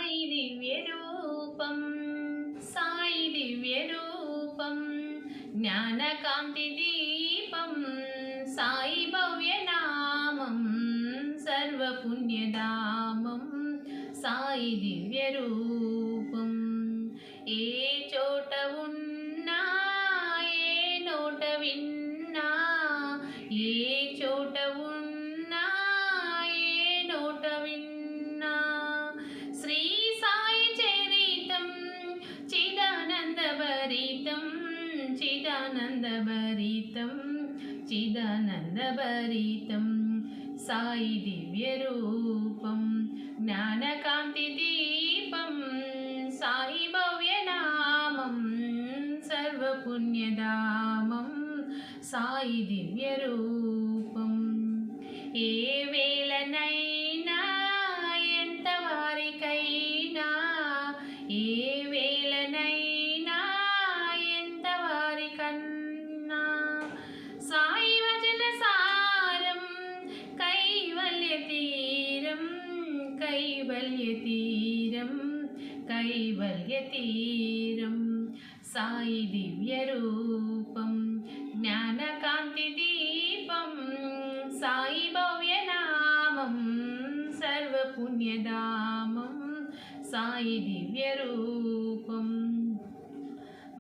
సాయి దివ్యరూపం సాయి దివ్యరూపం జ్ఞానకాంతి దీపం సాయి భవ్యనామం సర్వపుణ్యధామం సాయి దివ్యరూపం ఏ చోట ఉన్నా ఏ నోట విన్నా ఏ చోట ఉన్నా ఏ నోట విన్నా శ్రీ సాయి చరితం చిదానందభరితం చిదానందభరితం చిదానందభరితం సాయి దివ్యరూపం జ్ఞానకాంతి దీపం సాయి భవ్యనామం సర్వపుణ్యధామం సాయి దివ్యరూపం ఏ వేళనైనా ఎంత వారికైనా ఏ వేళనైనా ఎంత వారికన్నా సాయి వచన సారం కైవల్య తీరం కైవల్య తీరం కైవల్య తీరం సాయి దివ్యరూపం జ్ఞానకాంతి దీపం సాయి భవ్యనామం సర్వపుణ్యధామం సాయి దివ్యరూపం